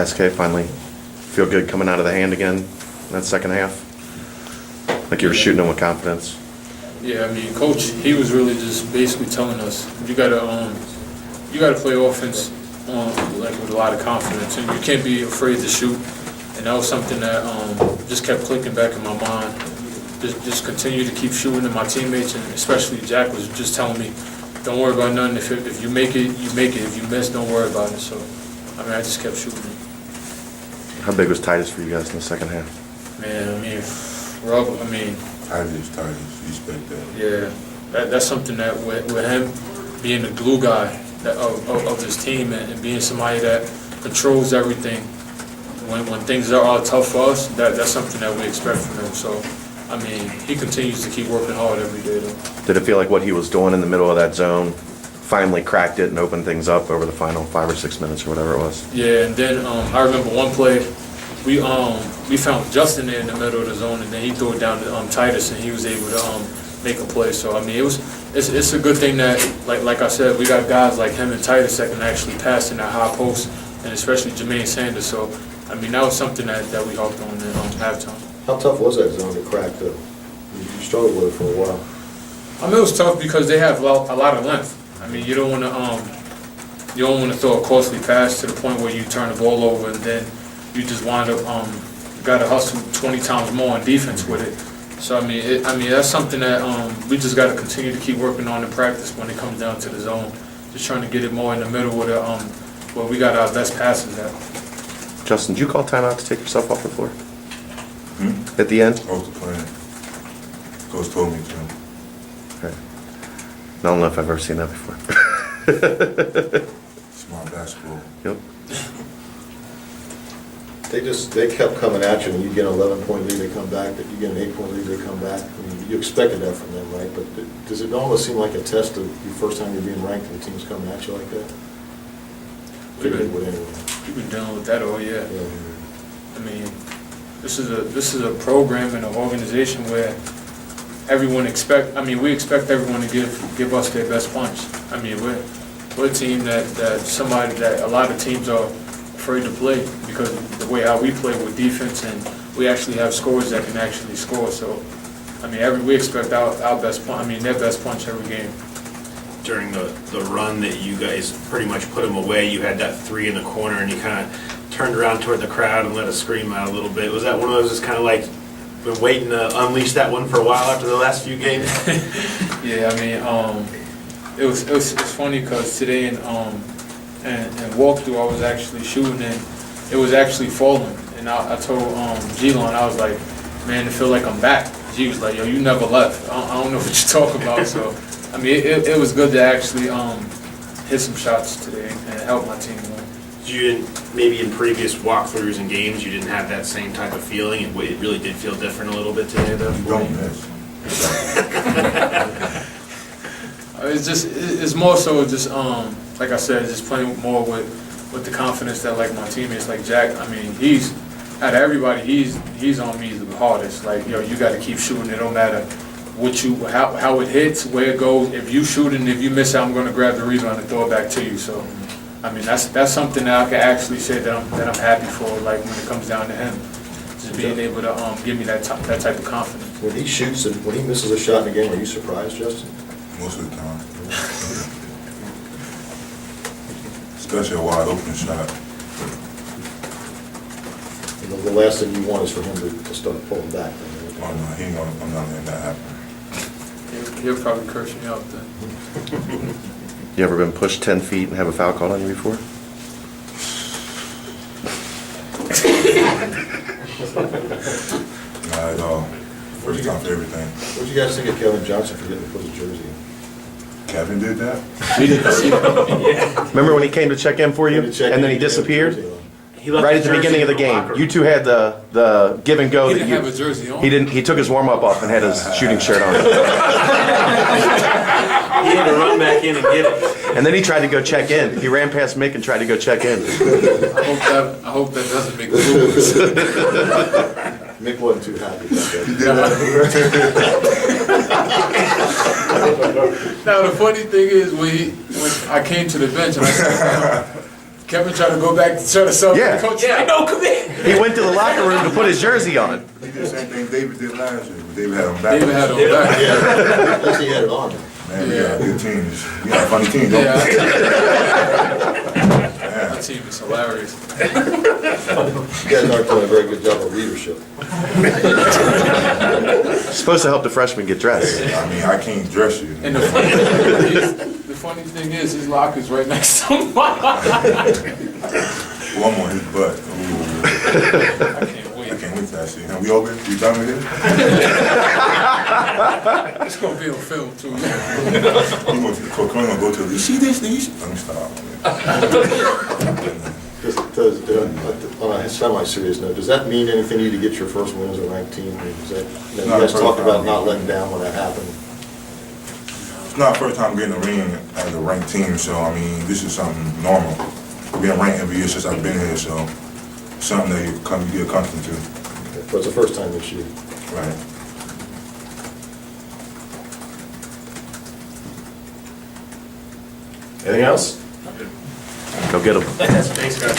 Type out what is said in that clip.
SK finally feel good coming out of the hand again in that second half? Like you were shooting them with confidence? Yeah, I mean, Coach, he was really just basically telling us you gotta play offense like with a lot of confidence, and you can't be afraid to shoot. And that was something that just kept clicking back in my mind. Just continue to keep shooting, and my teammates, and especially Jack, was just telling me, don't worry about nothing. If you make it, you make it. If you miss, don't worry about it. So, I mean, I just kept shooting. How big was Titus for you guys in the second half? Man, I mean, Titus, you expect that. Yeah, that's something that with him being the glue guy of this team and being somebody that controls everything, when things are all tough for us, that's something that we expect from him. So, I mean, he continues to keep working hard every day, though. Did it feel like what he was doing in the middle of that zone finally cracked it and opened things up over the final 5 or 6 minutes or whatever it was? Yeah, and then I remember one play, we found Justin there in the middle of the zone, and then he threw it down to Titus, and he was able to make a play. So, I mean, it's a good thing that, like I said, we got guys like him and Titus that can actually pass in that high post, and especially Jermaine Sanders. So, I mean, that was something that we helped on in halftime. How tough was that zone to crack, though? You struggled with it for a while. I mean, it was tough because they have a lot of length. I mean, you don't want to throw a costly pass to the point where you turn the ball over and then you just wind up got to hustle 20 times more on defense with it. So I mean, that's something that we just got to continue to keep working on in practice when it comes down to the zone. Just trying to get it more in the middle where we got our best passes at. Justin, did you call timeout to take yourself off the floor? At the end? That was the plan. Coach told me to. Okay. I don't know if I've ever seen that before. Smart basketball. Yep. They kept coming at you, and you get an 11-point lead, they come back. You get an 8-point lead, they come back. I mean, you expected that from them, right? But does it almost seem like a test of the first time you're being ranked and the team's coming at you like that? We've been dealing with that all year. Yeah. I mean, this is a program and an organization where we expect everyone to give us their best punch. I mean, we're a team that a lot of teams are afraid to play because of the way how we play with defense, and we actually have scorers that can actually score. So, I mean, we expect our best punch. I mean, their best punch every game. During the run that you guys pretty much put them away, you had that three in the corner, and you kind of turned around toward the crowd and let us scream out a little bit. Was that one of those just kind of like been waiting to unleash that one for a while after the last few games? Yeah, I mean, it's funny because today in walkthrough I was actually shooting and it was actually falling, and I told G-Lon, I was like, man, I feel like I'm back. G was like, yo, you never left. I don't know what you're talking about. So, I mean, it was good to actually hit some shots today and help my team win. Maybe in previous walkthroughs and games, you didn't have that same type of feeling. It really did feel different a little bit today, though. You don't miss. It's more so just like I said, just playing more with the confidence that like my teammates, like Jack. I mean, he's out of everybody, he's on me the hardest. Like, yo, you got to keep shooting. It don't matter how it hits, where it goes. If you shoot and if you miss it, I'm going to grab the rebound and throw it back to you. So, I mean, that's something that I can actually say that I'm happy for. Like when it comes down to him, just being able to give me that type of confidence. When he shoots and when he misses a shot in a game, are you surprised, Justin? Most of the time. Especially a wide open shot. And the last thing you want is for him to start pulling back. Oh, no, he ain't gonna come down there and that happen. He'll probably curse me out then. You ever been pushed 10 feet and have a foul called on you before? Not at all. First time for everything. What did you guys think of Kevin Johnson for getting to put his jersey in? Kevin did that? Yeah. Remember when he came to check in for you, and then he disappeared? Right at the beginning of the game. You two had the give and go. He didn't have a jersey on. He didn't. He took his warm up off and had his shooting shirt on. He had to run back in and get it. And then he tried to go check in. He ran past Mick and tried to go check in. I hope that doesn't make the rules. Mick wasn't too happy about that. He did that. Now the funny thing is when I came to the bench and I sat down, Kevin tried to go back to try to sell Yeah. the coach. Yeah, no, come in. He went to the locker room to put his jersey on. He did the same thing David did last year, but David had him back. David had him back. Yeah, at least he had it on. Man, we got good teams. We got a funny team, don't Yeah. we? That team is hilarious. You guys aren't doing a very good job of leadership. Supposed to help the freshmen get dressed. I mean, I can't dress you. And the funny thing is, his locker's right next to mine. Well, I'm on his butt. Ooh. I can't I wait. can't wait to see him. We open? We done with it? It's gonna be on film too. He's going to the court, going to go to, you see this? Let me stop. On a semi-serious note, does that mean anything to you to get your first win as a ranked team? I mean, is that, you Not guys the first talked about time. not letting down when that happened. It's not the first time getting a ring as a ranked team, so I mean, this is something normal. Being ranked every year since I've been here, so something that you get accustomed to. But it's the first time this year. Right. Anything else? Go get him. Thanks, guys.